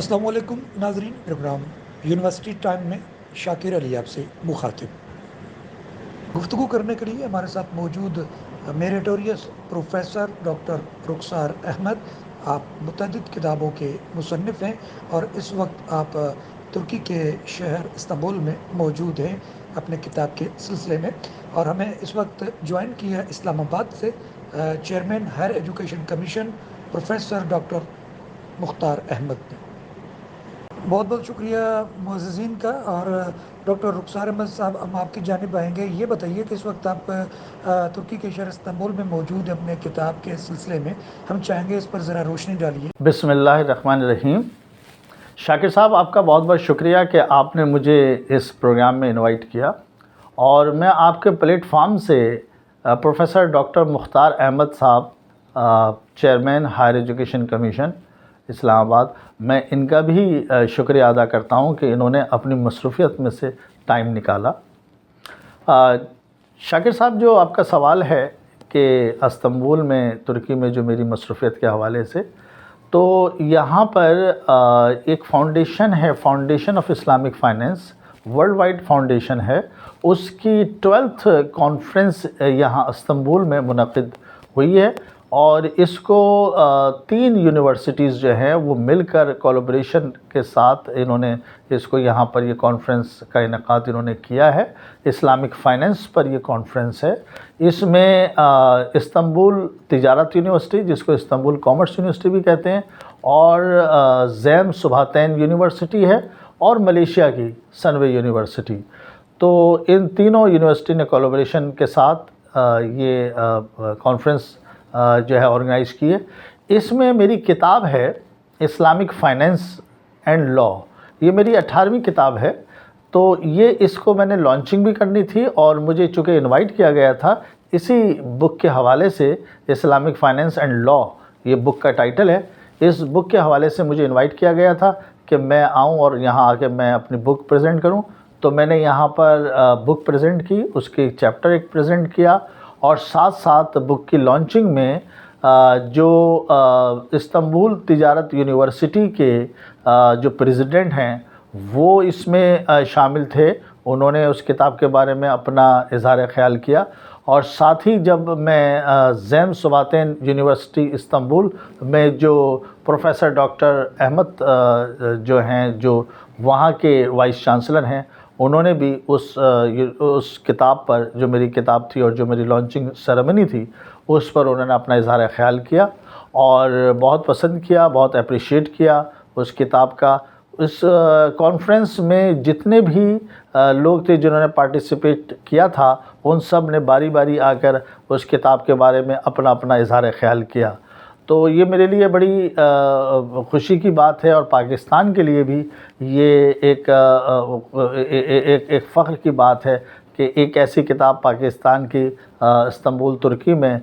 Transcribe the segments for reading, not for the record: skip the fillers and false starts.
السلام علیکم ناظرین، پروگرام یونیورسٹی ٹائم میں شاکر علی آپ سے مخاطب گفتگو کرنے کے لیے ہمارے ساتھ موجود میریٹوریس پروفیسر ڈاکٹر رخسار احمد. آپ متعدد کتابوں کے مصنف ہیں اور اس وقت آپ ترکی کے شہر استنبول میں موجود ہیں اپنے کتاب کے سلسلے میں، اور ہمیں اس وقت جوائن کیا ہے اسلام آباد سے chairman Higher Education Commission professor doctor Mukhtar Ahmed نے. بہت بہت شکریہ معززین کا. اور ڈاکٹر رخسار احمد صاحب، ہم آپ کی جانب آئیں گے. یہ بتائیے کہ اس وقت آپ ترکی کے شہر استنبول میں موجود ہیں اپنے کتاب کے سلسلے میں، ہم چاہیں گے اس پر ذرا روشنی ڈالیے. بسم اللہ الرحمن الرحیم. شاکر صاحب، آپ کا بہت بہت شکریہ کہ آپ نے مجھے اس پروگرام میں انوائٹ کیا، اور میں آپ کے پلیٹ فارم سے پروفیسر ڈاکٹر مختار احمد صاحب، چیئرمین ہائر ایجوکیشن کمیشن اسلام آباد، میں ان کا بھی شکریہ ادا کرتا ہوں کہ انہوں نے اپنی مصروفیت میں سے ٹائم نکالا. شاکر صاحب، جو آپ کا سوال ہے کہ استنبول میں ترکی میں جو میری مصروفیت کے حوالے سے، تو یہاں پر ایک فاؤنڈیشن ہے، foundation of Islamic finance, worldwide foundation ہے. اس کی 12th کانفرنس یہاں استنبول میں منعقد ہوئی ہے، اور اس کو 3 یونیورسٹیز جو ہیں وہ مل کر کولابریشن کے ساتھ انہوں نے اس کو یہاں پر یہ کانفرنس کا انعقاد انہوں نے کیا ہے. اسلامک فائنینس پر یہ کانفرنس ہے. اس میں استنبول تجارت یونیورسٹی، جس کو استنبول کامرس یونیورسٹی بھی کہتے ہیں، اور زیم سبھاتین یونیورسٹی ہے، اور ملیشیا کی سنوے یونیورسٹی. تو ان تینوں یونیورسٹی نے کولابریشن کے ساتھ یہ کانفرنس جو ہے آرگنائز کی ہے. اس میں میری کتاب ہے اسلامک فائنینس اینڈ لا. یہ میری 18ویں کتاب ہے. تو یہ اس کو میں نے لانچنگ بھی کرنی تھی، اور مجھے چونکہ انوائٹ کیا گیا تھا اسی بک کے حوالے سے، اسلامک فائنینس اینڈ لا یہ بک کا ٹائٹل ہے. اس بک کے حوالے سے مجھے انوائٹ کیا گیا تھا کہ میں آؤں اور یہاں آ کے میں اپنی بک پریزنٹ کروں. تو میں نے یہاں پر بک پریزنٹ کی، اس کی چیپٹر ایک پریزنٹ کیا، اور ساتھ ساتھ بک کی لانچنگ میں جو استنبول تجارت یونیورسٹی کے جو پریزیڈنٹ ہیں وہ اس میں شامل تھے. انہوں نے اس کتاب کے بارے میں اپنا اظہار خیال کیا. اور ساتھ ہی جب میں زیم سبھاتین یونیورسٹی استنبول میں جو پروفیسر ڈاکٹر احمد جو ہیں، جو وہاں کے وائس چانسلر ہیں، انہوں نے بھی اس کتاب پر، جو میری کتاب تھی اور جو میری لانچنگ سیریمنی تھی، اس پر انہوں نے اپنا اظہار خیال کیا اور بہت پسند کیا، بہت اپریشیٹ کیا اس کتاب کا. اس کانفرنس میں جتنے بھی لوگ تھے جنہوں نے پارٹیسپیٹ کیا تھا، ان سب نے باری باری آ کر اس کتاب کے بارے میں اپنا اپنا اظہار خیال کیا. تو یہ میرے لیے بڑی خوشی کی بات ہے، اور پاکستان کے لیے بھی یہ ایک فخر کی بات ہے کہ ایک ایسی کتاب پاکستان کی استنبول ترکی میں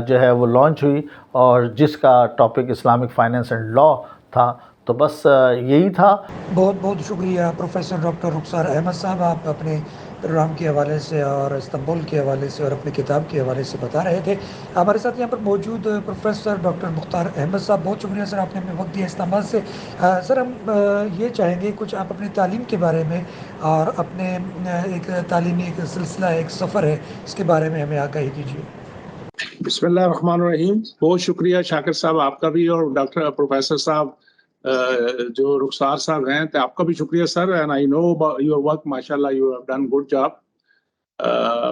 جو ہے وہ لانچ ہوئی، اور جس کا ٹاپک اسلامک فائنینس اینڈ لا تھا. تو بس یہی تھا. بہت بہت شکریہ پروفیسر ڈاکٹر رخسار احمد صاحب. آپ اپنے پروگرام کے حوالے سے اور استنبول کے حوالے سے اور اپنی کتاب کے حوالے سے بتا رہے تھے. ہمارے ساتھ یہاں پر موجود پروفیسر ڈاکٹر مختار احمد صاحب، بہت شکریہ سر، آپ نے ہمیں وقت دیا اسلام آباد سے. سر، ہم یہ چاہیں گے کچھ آپ اپنی تعلیم کے بارے میں اور اپنے ایک تعلیمی ایک سلسلہ، ایک سفر ہے، اس کے بارے میں ہمیں آگاہی دیجیے. بسم اللہ الرحمن الرحیم. بہت شکریہ شاکر صاحب آپ کا بھی، اور ڈاکٹر پروفیسر صاحب جو رخسار صاحب ہیں، تو آپ کا بھی شکریہ sir. And I know your work, ماشاء اللہ you have done good job.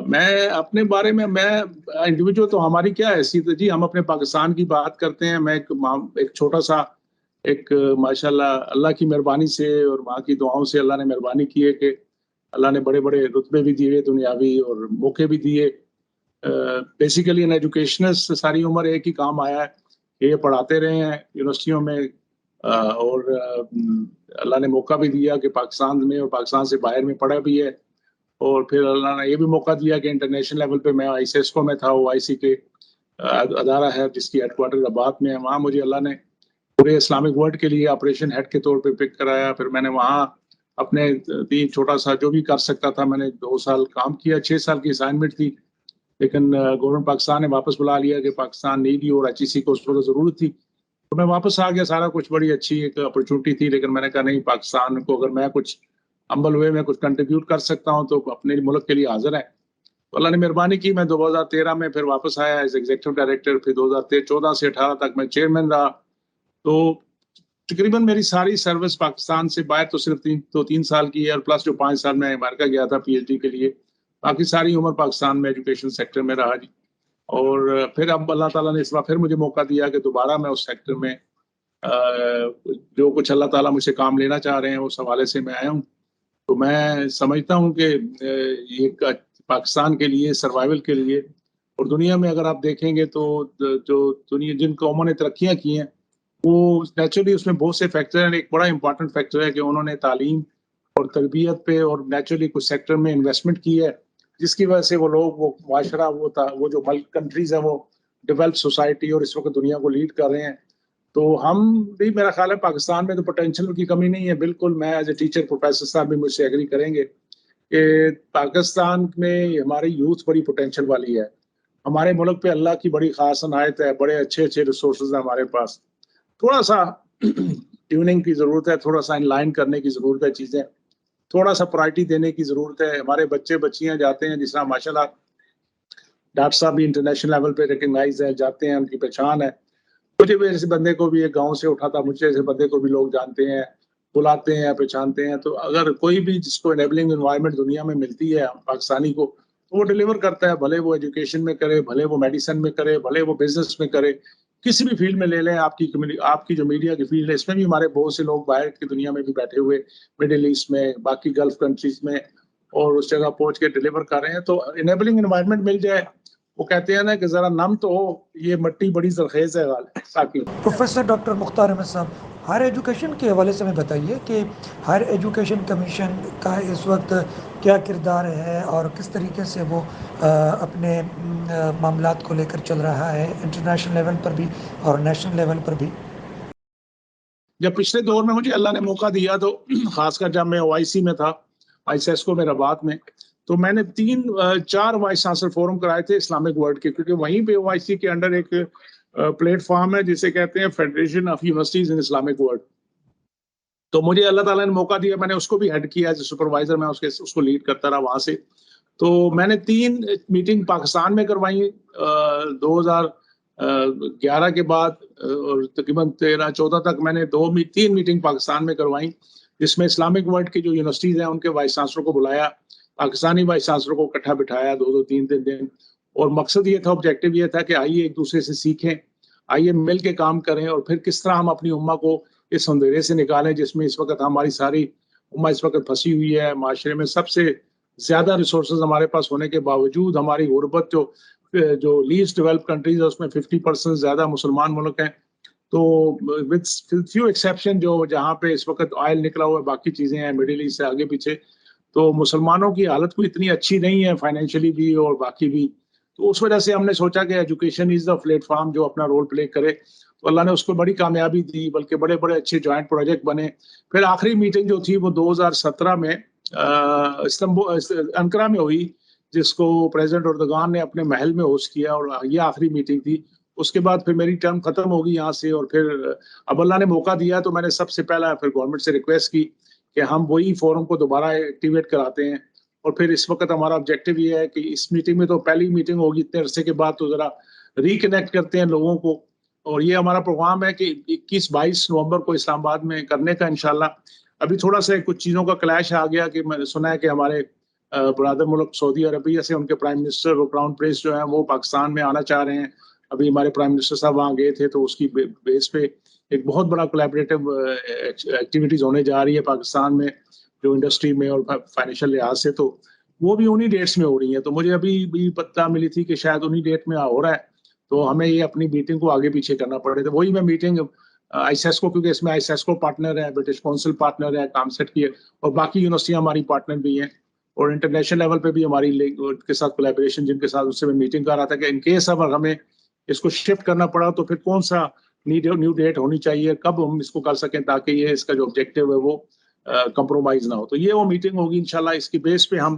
میں اپنے بارے میں انڈیویجول تو ہماری کیا حیثیت ہے جی، ہم اپنے پاکستان کی بات کرتے ہیں. میں ایک چھوٹا سا ایک ماشاء اللہ اللہ کی مہربانی سے اور ماں کی دعاؤں سے اللہ نے مہربانی کی ہے کہ اللہ نے بڑے بڑے رتبے بھی دیے دنیاوی اور موقع بھی دیے. بیسیکلی ان ایجوکیشنسٹ ساری عمر ایک ہی کام آیا ہے کہ یہ پڑھاتے رہے ہیں یونیورسٹیوں میں، اور اللہ نے موقع بھی دیا کہ پاکستان میں اور پاکستان سے باہر میں پڑھا بھی ہے. اور پھر اللہ نے یہ بھی موقع دیا کہ انٹرنیشنل لیول پہ میں ICESCO میں تھا، وہ IC کے ادارہ ہے جس کی ہیڈ کوارٹر آباد میں ہے. وہاں مجھے اللہ نے پورے اسلامک ورلڈ کے لیے آپریشن ہیڈ کے طور پہ پک کرایا. پھر میں نے وہاں اپنے چھوٹا سا جو بھی کر سکتا تھا، میں نے 2 سال کام کیا. 6 سال کی اسائنمنٹ تھی، لیکن گورنمنٹ پاکستان نے واپس بلا لیا کہ پاکستان نہیں دی، اور HEC کو اس وقت ضرورت تھی. تو میں واپس آ گیا. سارا کچھ بڑی اچھی ایک اپرچونٹی تھی, لیکن میں نے کہا نہیں, پاکستان کو اگر میں کچھ ہمبل ہوئے میں کچھ کنٹریبیوٹ کر سکتا ہوں تو اپنے ملک کے لیے حاضر ہے. تو اللہ نے مہربانی کی, میں 2013 میں پھر واپس آیا ایز ایگزیکٹو ڈائریکٹر. پھر 2014 سے 18 تک میں چیئرمین رہا. تو تقریباً میری ساری سروس پاکستان سے باہر تو صرف 3 سال کی ہے, اور پلس جو 5 سال میں امریکہ گیا تھا پی ایچ ڈی کے لیے. باقی ساری عمر پاکستان میں ایجوکیشن سیکٹر میں رہا جی. اور پھر اب اللہ تعالیٰ نے اس بار پھر مجھے موقع دیا کہ دوبارہ میں اس سیکٹر میں جو کچھ اللہ تعالیٰ مجھ سے کام لینا چاہ رہے ہیں اس حوالے سے میں آیا ہوں. تو میں سمجھتا ہوں کہ یہ پاکستان کے لیے سروائیول کے لیے, اور دنیا میں اگر آپ دیکھیں گے تو جو دنیا جن قوموں نے ترقیاں کی ہیں وہ نیچرلی اس میں بہت سے فیکٹر ہیں. ایک بڑا امپورٹنٹ فیکٹر ہے کہ انہوں نے تعلیم اور تربیت پہ اور نیچرلی کچھ سیکٹر میں انویسٹمنٹ کی ہے, جس کی وجہ سے وہ لوگ, وہ معاشرہ, وہ جو ملک کنٹریز ہیں وہ ڈیولپ سوسائٹی اور اس وقت دنیا کو لیڈ کر رہے ہیں. تو ہم بھی, میرا خیال ہے پاکستان میں تو پوٹینشیل کی کمی نہیں ہے بالکل. میں ایز اے ٹیچر, پروفیسر صاحب بھی مجھ سے ایگری کریں گے کہ پاکستان میں ہماری یوتھ بڑی پوٹینشیل والی ہے. ہمارے ملک پہ اللہ کی بڑی خاص عنایت ہے, بڑے اچھے اچھے ریسورسز ہیں ہمارے پاس. تھوڑا سا ٹیوننگ کی ضرورت ہے, تھوڑا سا ان لائن کرنے کی ضرورت ہے, چیزیں تھوڑا سا پرائرٹی دینے کی ضرورت ہے. ہمارے بچے بچیاں جاتے ہیں, جس طرح ماشاء اللہ ڈاکٹر صاحب بھی انٹرنیشنل لیول پہ ریکگنائز ہے, جاتے ہیں, ان کی پہچان ہے. مجھے بھی ایسے بندے کو بھی ایک گاؤں سے اٹھا تھا, مجھے ایسے بندے کو بھی لوگ جانتے ہیں, بلاتے ہیں, پہچانتے ہیں. تو اگر کوئی بھی جس کو انیبلنگ انوائرمنٹ دنیا میں ملتی ہے پاکستانی کو, تو وہ ڈیلیور کرتا ہے. بھلے وہ ایجوکیشن میں کرے, بھلے وہ میڈیسن میں کرے, بھلے وہ بزنس میں کرے, کسی بھی فیلڈ میں لے لیں. آپ کی جو میڈیا کی فیلڈ ہے, اس میں بھی ہمارے بہت سے لوگ باہر کی دنیا میں بھی بیٹھے ہوئے, مڈل ایسٹ میں, باقی گلف کنٹریز میں, اور اس جگہ پہنچ کے ڈیلیور کر رہے ہیں. تو انیبلنگ انوائرمنٹ مل جائے, وہ کہتے ہیں نا کہ ذرا نم تو ہو, یہ مٹی بڑی زرخیز ہے. ساکی پروفیسر ڈاکٹر مختار احمد صاحب, ہائر ایجوکیشن کے حوالے سے ہمیں بتائیے کہ ہائر ایجوکیشن کمیشن کا اس وقت کیا کردار ہے اور کس طریقے سے وہ اپنے معاملات کو لے کر چل رہا ہے انٹرنیشنل لیول پر بھی اور نیشنل لیول پر بھی. جب پچھلے دور میں مجھے اللہ نے موقع دیا, تو خاص کر جب میں او آئی سی میں تھا, آئی سیسکو میں رباط میں, تو میں نے 4 وائس چانسلر فورم کرائے تھے اسلامک ورلڈ کے, کیونکہ وہیں پہ او آئی سی کے انڈر ایک پلیٹ فارم ہے جسے کہتے ہیں federation of universities in Islamic world. تو مجھے اللہ تعالیٰ نے موقع دیا, میں نے اس کو بھی ہیڈ کیا ایز اے سپروائزر, میں اس کو لیڈ کرتا رہا وہاں سے. تو میں نے 3 میٹنگ پاکستان میں کروائی 2011 کے بعد, اور تقریباً 13-14 تک میں نے 3 میٹنگ پاکستان میں کروائی, جس میں اسلامک ورلڈ کی جو یونیورسٹیز ہیں ان کے وائس چانسلر کو بلایا, پاکستانی وائس چانسلر کو اکٹھا بٹھایا 2-3 دن. اور مقصد یہ تھا, آبجیکٹو یہ تھا کہ آئیے ایک دوسرے سے سیکھیں, آئیے مل کے کام کریں, اور پھر کس طرح ہم اپنی امہ کو اس اندھیرے سے نکالیں جس میں اس وقت ہماری ساری امہ اس وقت پھنسی ہوئی ہے. معاشرے میں سب سے زیادہ ریسورسز ہمارے پاس ہونے کے باوجود ہماری غربت جو لیسٹ ڈیولپ کنٹریز ہے اس میں 50% زیادہ مسلمان ملک ہیں. تو وتھ فیو ایکسیپشن جو جہاں پہ اس وقت آئل نکلا ہوا ہے, باقی چیزیں ہیں مڈل ایسٹ سے آگے پیچھے, تو مسلمانوں کی حالت کوئی اتنی اچھی نہیں ہے فائنینشلی بھی اور باقی بھی. تو اس وجہ سے ہم نے سوچا کہ education is the plate form جو اپنا رول پلے کرے. تو اللہ نے اس کو بڑی کامیابی دی, بلکہ بڑے بڑے اچھے جوائنٹ پروجیکٹ بنے. پھر آخری میٹنگ جو تھی وہ 2017 میں انقرہ میں ہوئی, جس کو پریزیڈنٹ اردگان نے اپنے محل میں ہوسٹ کیا, اور یہ آخری میٹنگ تھی. اس کے بعد پھر میری ٹرم ختم ہوگی یہاں سے, اور پھر اب اللہ نے موقع دیا تو میں نے سب سے پہلا پھر گورنمنٹ سے ریکویسٹ کی کہ ہم وہی فورم کو دوبارہ ایکٹیویٹ کراتے ہیں. اور پھر اس وقت ہمارا آبجیکٹو یہ ہے کہ اس میٹنگ میں تو پہلی میٹنگ ہوگی اتنے عرصے کے بعد, تو ذرا ریکنیکٹ کرتے ہیں لوگوں کو. اور یہ ہمارا پروگرام ہے کہ 21-22 نومبر کو اسلام آباد میں کرنے کا انشاءاللہ. ابھی تھوڑا سا کچھ چیزوں کا کلیش آ گیا کہ میں نے سنا ہے کہ ہمارے برادر ملک سعودی عربیہ سے ان کے پرائم منسٹر اور کراؤن پرنس جو ہیں وہ پاکستان میں آنا چاہ رہے ہیں. ابھی ہمارے پرائم منسٹر صاحب وہاں گئے تھے, تو اس کی بیس پہ ایک بہت بڑا کولیبریٹو ایکٹیویٹیز ہونے جا رہی ہے پاکستان میں, جو انڈسٹری میں اور فائنینشیل لحاظ سے, تو وہ بھی انہی ڈیٹس میں ہو رہی ہیں. تو مجھے ابھی بھی پتہ ملی تھی کہ شاید انہی ڈیٹ میں ہو رہا ہے, تو ہمیں یہ اپنی میٹنگ کو آگے پیچھے کرنا پڑے. تو وہی میں میٹنگ آئی سیسکو, کیونکہ اس میں آئی سیسکو پارٹنر ہے, برٹش کونسل پارٹنر ہے, کامسیٹ کی ہے, اور باقی یونیورسٹیاں ہماری پارٹنر بھی ہیں, اور انٹرنیشنل لیول پہ بھی ہماری کے ساتھ کولیبریشن جن کے ساتھ اس سے میں میٹنگ کر رہا تھا کہ ان کیس اگر ہمیں اس کو شفٹ کرنا پڑا تو پھر کون سا نیو ڈیٹ ہونی چاہیے, کب ہم اس کو کر سکیں تاکہ یہ اس کا جو آبجیکٹو ہے وہ کمپرومائز نہ ہو. تو یہ وہ میٹنگ ہوگی انشاءاللہ. اس کی بیس پہ ہم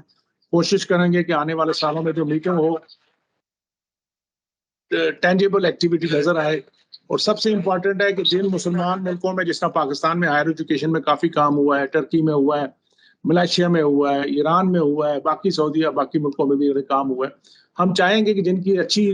کوشش کریں گے کہ آنے والے سالوں میں جو میٹنگ ہو ٹینجیبل ایکٹیویٹی نظر آئے, اور سب سے امپورٹنٹ ہے کہ جن مسلمان ملکوں میں جس طرح پاکستان میں ہائر ایجوکیشن میں کافی کام ہوا ہے، ٹرکی میں ہوا ہے، ملائیشیا میں ہوا ہے، ایران میں ہوا ہے، باقی سعودیہ باقی ملکوں میں بھی کام ہوا ہے، ہم چاہیں گے کہ جن کی اچھی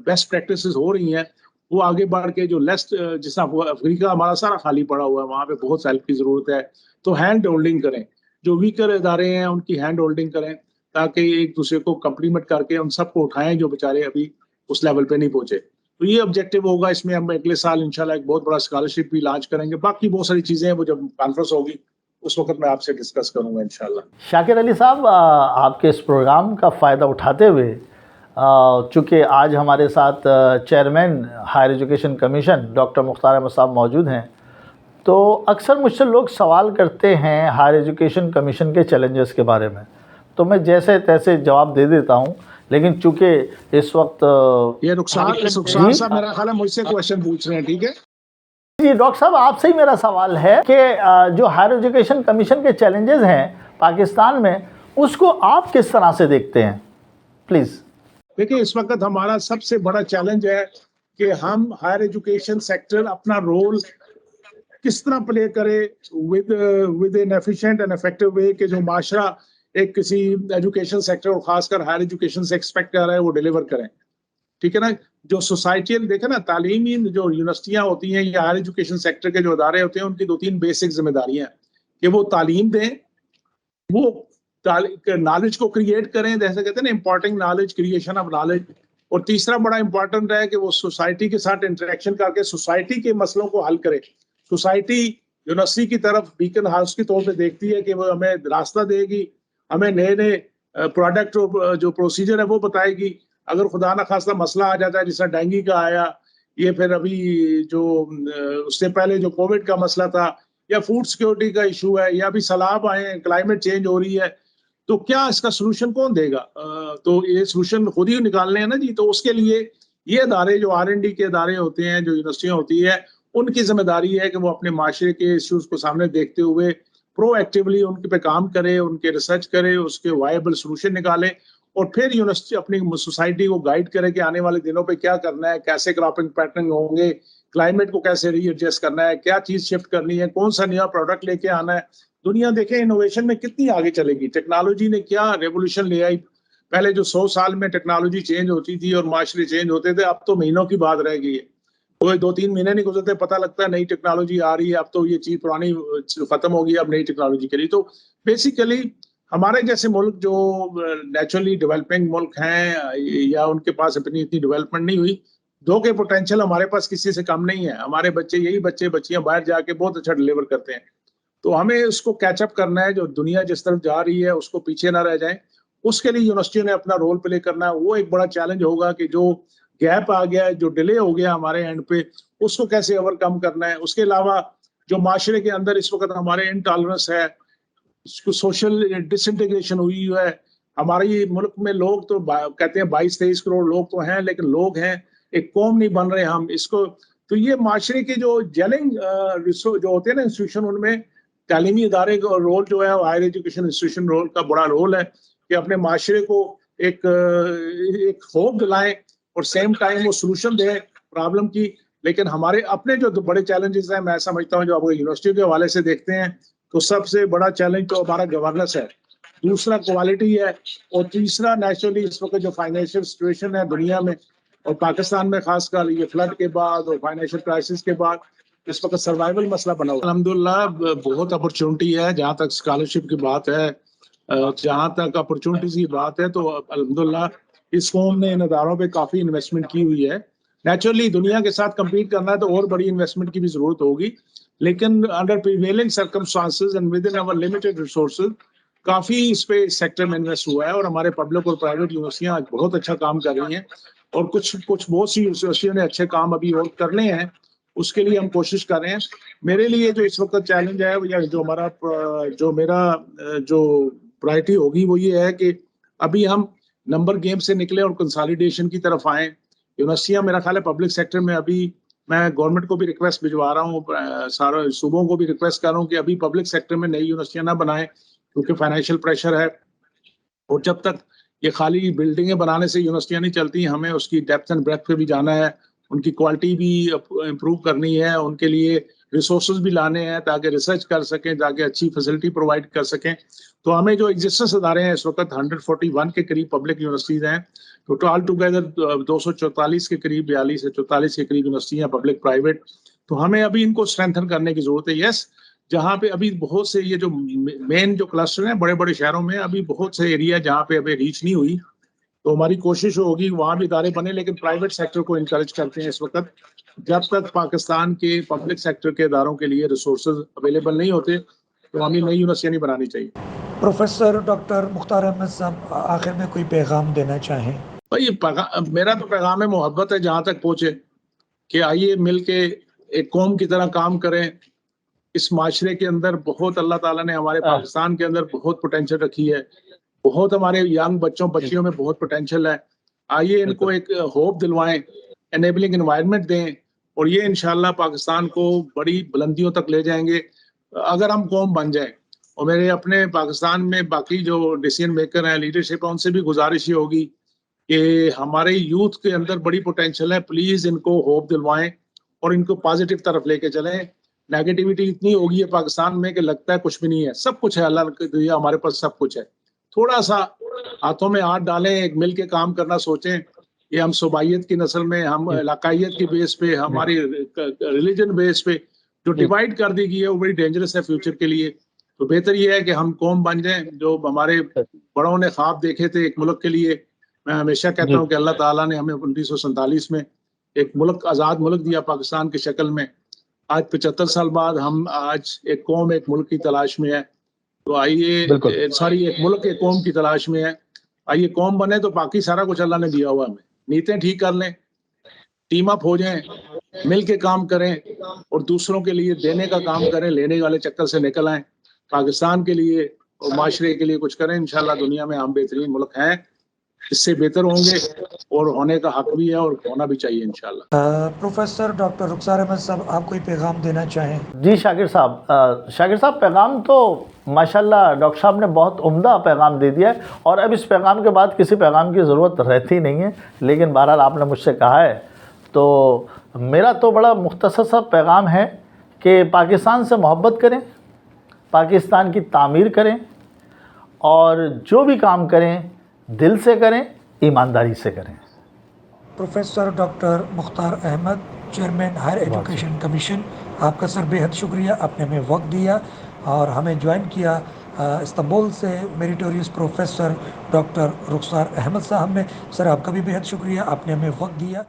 بیسٹ پریکٹسز ہو رہی ہیں وہ آگے بڑھ کے جو لیسٹ جس طرح افریقہ ہمارا سارا خالی پڑا ہوا ہے، وہاں پہ بہت ہیلپ کی ضرورت ہے، تو ہینڈ ہولڈنگ کریں، جو ویکر ادارے ہیں ان کی ہینڈ ہولڈنگ کریں تاکہ ایک دوسرے کو کمپلیمنٹ کر کے ان سب کو اٹھائیں جو بیچارے ابھی اس لیول پہ نہیں پہنچے. تو یہ آبجیکٹو ہوگا. اس میں ہم اگلے سال انشاءاللہ ایک بہت بڑا اسکالرشپ بھی لانچ کریں گے. باقی بہت ساری چیزیں ہیں وہ جب کانفرنس ہوگی اس وقت میں آپ سے ڈسکس کروں گا انشاءاللہ. شاکر علی صاحب، آپ کے اس پروگرام کا فائدہ اٹھاتے ہوئے چونکہ آج ہمارے ساتھ chairman Higher Education Commission doctor Mukhtar Ahmed صاحب موجود ہیں، تو اکثر مجھ سے لوگ سوال کرتے ہیں ہائر ایجوکیشن کمیشن کے چیلنجز کے بارے میں، تو میں جیسے تیسے جواب دے دیتا ہوں، لیکن چونکہ اس وقت یہ رخسار صاحب میرا خیال ہے مجھ سے کویشچن پوچھ رہے ہیں، ٹھیک ہے جی ڈاکٹر صاحب، آپ سے ہی میرا سوال ہے کہ جو ہائر ایجوکیشن کمیشن کے چیلنجز ہیں پاکستان میں، اس کو آپ کس طرح سے دیکھتے ہیں؟ پلیز. دیکھیں، اس وقت ہمارا سب سے بڑا چیلنج ہے کہ ہم ہائر ایجوکیشن سیکٹر اپنا رول کس طرح پلے کرے with an efficient and effective way کہ جو معاشرہ ایک کسی ایجوکیشن سیکٹر اور خاص کر ہائر ایجوکیشن سے ایکسپیکٹ کر رہا ہے وہ ڈیلیور کریں. ٹھیک ہے نا. جو سوسائٹیل دیکھیں نا، تعلیمی جو یونیورسٹیاں ہوتی ہیں یا ہائر ایجوکیشن سیکٹر کے جو ادارے ہوتے ہیں ان کی 2-3 بیسک ذمہ داریاں ہیں کہ وہ تعلیم دیں، وہ نالج کو کریٹ کریں، جیسے کہتے ہیں نا imparting knowledge, creation of knowledge, اور تیسرا بڑا امپورٹنٹ ہے کہ وہ سوسائٹی کے ساتھ انٹریکشن کر کے سوسائٹی کے مسئلوں کو حل کرے. سوسائٹی یونیورسٹی کی طرف بیکن ہاؤس کے طور پہ دیکھتی ہے کہ وہ ہمیں راستہ دے گی، ہمیں نئے نئے پروڈکٹ جو پروسیجر ہے وہ بتائے گی. اگر خدا نہ خواستہ مسئلہ آ جاتا ہے جس طرح ڈینگی کا آیا، یہ پھر ابھی جو اس سے پہلے جو کووڈ کا مسئلہ تھا، یا فوڈ سیکورٹی کا ایشو ہے، یا ابھی سیلاب آئے ہیں، کلائمیٹ چینج ہو رہی ہے، تو کیا اس کا سلوشن کون دے گا؟ تو یہ سلوشن خود ہی نکالنے ہیں نا جی. تو اس کے لیے یہ ادارے جو R&D کے ادارے ہوتے ہیں، جو یونیورسٹیاں ہوتی ہے، ان کی ذمہ داری ہے کہ وہ اپنے معاشرے کے ایشوز کو سامنے دیکھتے ہوئے پرو ایکٹیولی ان پہ کام کرے، ان کے ریسرچ کرے، اس کے وائبل سلوشن نکالے، اور پھر یونیورسٹی اپنی سوسائٹی کو گائیڈ کرے کہ آنے والے دنوں پہ کیا کرنا ہے، کیسے کراپنگ پیٹرن ہوں گے، کلائمیٹ کو کیسے ری ایڈجسٹ کرنا ہے، کیا چیز شفٹ کرنی ہے، کون سا نیا پروڈکٹ لے کے آنا ہے. دنیا دیکھیں انوویشن میں کتنی آگے چلے گی. ٹیکنالوجی نے کیا ریولوشن لے آئی. پہلے جو 100 سال میں ٹیکنالوجی چینج ہوتی تھی اور معاشرے چینج ہوتے تھے، اب تو مہینوں کی بات رہ گئی ہے. کوئی 2-3 مہینے نہیں گزرتے پتہ لگتا ہے نئی ٹیکنالوجی آ رہی ہے، اب تو یہ چیز پرانی ختم ہو گئی، اب نئی ٹیکنالوجی کے لیے. تو بیسیکلی ہمارے جیسے ملک جو نیچرلی ڈیولپنگ ملک ہیں یا ان کے پاس اتنی ڈیولپمنٹ نہیں ہوئی، دو کے پوٹینشیل ہمارے پاس کسی سے کم نہیں ہے. ہمارے یہی بچیاں باہر جا کے بہت اچھا ڈیلیور کرتے ہیں. تو ہمیں اس کو کیچ اپ کرنا ہے. جو دنیا جس طرف جا رہی ہے اس کو پیچھے نہ رہ جائیں. اس کے لیے یونیورسٹیوں نے اپنا رول پلے کرنا ہے. وہ ایک بڑا چیلنج ہوگا کہ جو گیپ آ گیا ہے، جو ڈیلے ہو گیا ہمارے اینڈ پہ، اس کو کیسے اوور کم کرنا ہے. اس کے علاوہ جو معاشرے کے اندر اس وقت ہمارے انٹالرنس ہے، سوشل ڈس انٹیگریشن ہوئی ہے. ہمارے ملک میں لوگ تو کہتے ہیں 22-23 کروڑ لوگ تو ہیں، لیکن لوگ ہیں، ایک قوم نہیں بن رہے ہم. اس کو تو یہ معاشرے کے جو جیلنگ جو ہوتے ہیں نا انسٹیٹیوشن، ان میں تعلیمی ادارے کا رول جو ہے، ہائر ایجوکیشن انسٹیٹیوشن رول کا بڑا رول ہے کہ اپنے معاشرے کو ایک ہوپ دلائیں اور سیم ٹائم وہ سلوشن دیں پرابلم کی. لیکن ہمارے اپنے جو بڑے چیلنجز ہیں، میں سمجھتا ہوں جو آپ یونیورسٹی کے حوالے سے دیکھتے ہیں تو سب سے بڑا چیلنج تو ہمارا گورننس ہے، دوسرا کوالٹی ہے، اور تیسرا نیچرلی اس وقت جو فائنینشیل سچویشن ہے دنیا میں اور پاکستان میں خاص کر یہ فلڈ کے بعد اور فائنینشیل کرائسس کے بعد اس وقت سروائیول مسئلہ بنا ہوا ہے. الحمدللہ بہت اپرچونٹی ہے. جہاں تک اسکالرشپ کی بات ہے، جہاں تک اپرچونٹیز کی بات ہے، تو الحمدللہ اس قوم نے ان اداروں پہ کافی انویسٹمنٹ کی ہوئی ہے. نیچرلی دنیا کے ساتھ کمپیٹ کرنا ہے تو اور بڑی انویسٹمنٹ کی بھی ضرورت ہوگی، لیکن under prevailing circumstances and within our limited resources کافی اس پہ سیکٹر میں انویسٹ ہوا ہے. اور ہمارے پبلک اور پرائیویٹ یونیورسٹیاں بہت اچھا کام کر رہی ہیں، اور کچھ بہت سی یونیورسٹیوں نے اچھے کام ابھی اور کرنے ہیں. اس کے لیے ہم کوشش کر رہے ہیں. میرے لیے جو اس وقت چیلنج ہے یا جو میرا پرائرٹی ہوگی وہ یہ ہے کہ ابھی ہم نمبر گیم سے نکلے اور کنسالیڈیشن کی طرف آئیں. یونیورسٹیاں میرا خیال ہے پبلک سیکٹر میں، ابھی میں گورنمنٹ کو بھی ریکویسٹ بھجوا رہا ہوں، سارے صوبوں کو بھی ریکویسٹ کر رہا ہوں کہ ابھی پبلک سیکٹر میں نئی یونیورسٹیاں نہ بنائیں، کیونکہ فائنینشیل پریشر ہے. اور جب تک یہ خالی بلڈنگیں بنانے سے یونیورسٹیاں نہیں چلتی، ہمیں اس کی ڈیپتھ اینڈ بریتھ پہ بھی جانا ہے. ان کی کوالٹی بھی امپروو کرنی ہے, ان کے لیے ریسورسز بھی لانے ہیں تاکہ ریسرچ کر سکیں, تاکہ اچھی فیسلٹی پرووائڈ کر سکیں. تو ہمیں جو ایگزسٹنس ادارے ہیں اس وقت 141 کے قریب پبلک یونیورسٹیز ہیں, تو آل ٹوگیدر 244 کے قریب 42 سے 44 کے قریب یونیورسٹی ہیں پبلک پرائیویٹ. تو ہمیں ابھی ان کو اسٹرینتھن کرنے کی ضرورت ہے. یس, جہاں پہ ابھی بہت سے یہ جو مین جو کلسٹر ہیں بڑے بڑے شہروں میں, ابھی بہت سے ایریا جہاں پہ ابھی ریچ نہیں ہوئی, تو ہماری کوشش ہوگی وہاں بھی ادارے بنے, لیکن پرائیویٹ سیکٹر کو انکریج کرتے ہیں اس وقت. جب تک پاکستان کے پبلک سیکٹر کے اداروں کے لیے ریسورسز اویلیبل نہیں ہوتے تو ہمیں نئی یونیورسٹیاں نہیں بنانی چاہیے. پروفیسر ڈاکٹر مختار احمد صاحب آخر میں کوئی پیغام دینا چاہیں؟ بھائی میرا تو پیغام ہے محبت ہے جہاں تک پہنچے, کہ آئیے مل کے ایک قوم کی طرح کام کریں. اس معاشرے کے اندر بہت اللہ تعالیٰ نے ہمارے پاکستان کے اندر بہت پوٹینشیل رکھی ہے, بہت ہمارے ینگ بچیوں میں بہت پوٹینشیل ہے. آئیے ان کو ایک ہوپ دلوائیں, انیبلنگ انوائرمنٹ دیں, اور یہ انشاءاللہ پاکستان کو بڑی بلندیوں تک لے جائیں گے اگر ہم قوم بن جائیں. اور میرے اپنے پاکستان میں باقی جو ڈیسیژن میکر ہیں, لیڈرشپ ہے, ان سے بھی گزارش یہ ہوگی کہ ہمارے یوتھ کے اندر بڑی پوٹینشیل ہے, پلیز ان کو ہوپ دلوائیں اور ان کو پازیٹیو طرف لے کے چلیں. نیگیٹیوٹی اتنی ہوگی ہے پاکستان میں کہ لگتا ہے کچھ بھی نہیں ہے. سب کچھ ہے, اللہ نے دیا ہمارے پاس سب کچھ ہے. تھوڑا سا ہاتھوں میں ہاتھ ڈالیں, ایک مل کے کام کرنا سوچیں. یہ ہم صوبائیت کی نسل میں, ہم علاقائیت کی بیس پہ, ہماری ریلیجن بیس پہ جو ڈیوائڈ کر دی گئی ہے وہ بڑی ڈینجرس ہے فیوچر کے لیے. تو بہتر یہ ہے کہ ہم قوم بن جائیں جو ہمارے بڑوں نے خواب دیکھے تھے ایک ملک کے لیے. میں ہمیشہ کہتا ہوں کہ اللہ تعالیٰ نے ہمیں 1947 میں ایک ملک, آزاد ملک دیا پاکستان کی شکل میں. آج 75 سال بعد ہم آج ایک قوم ایک ملک کی تلاش میں ہے. تو آئیے, ایک ملک ایک قوم کی تلاش میں ہے, آئیے قوم بنے تو باقی سارا کچھ اللہ نے دیا ہوا ہمیں. نیتیں ٹھیک کر لیں, ٹیم اپ ہو جائیں, مل کے کام کریں, اور دوسروں کے لیے دینے کا کام کریں, لینے والے چکر سے نکل آئیں. پاکستان کے لیے اور معاشرے کے لیے کچھ کریں. انشاءاللہ دنیا میں ہم بہترین ملک ہیں, اس سے بہتر ہوں گے, اور ہونے کا حق بھی ہے اور ہونا بھی چاہیے انشاءاللہ. پروفیسر ڈاکٹر رخسار احمد صاحب, آپ کوئی پیغام دینا چاہیں؟ جی شاکر صاحب پیغام تو ماشاءاللہ ڈاکٹر صاحب نے بہت عمدہ پیغام دے دیا ہے, اور اب اس پیغام کے بعد کسی پیغام کی ضرورت رہتی نہیں ہے. لیکن بہرحال آپ نے مجھ سے کہا ہے تو میرا تو بڑا مختصر سا پیغام ہے کہ پاکستان سے محبت کریں, پاکستان کی تعمیر کریں, اور جو بھی کام کریں دل سے کریں, ایمانداری سے کریں. Professor doctor Mukhtar Ahmed, chairman Higher Education Commission, آپ کا سر بے حد شکریہ, آپ نے ہمیں وقت دیا اور ہمیں جوائن کیا. استنبول سے میریٹوریس پروفیسر ڈاکٹر رخسار احمد صاحب نے, سر آپ کا بھی بے حد شکریہ, آپ نے ہمیں وقت دیا.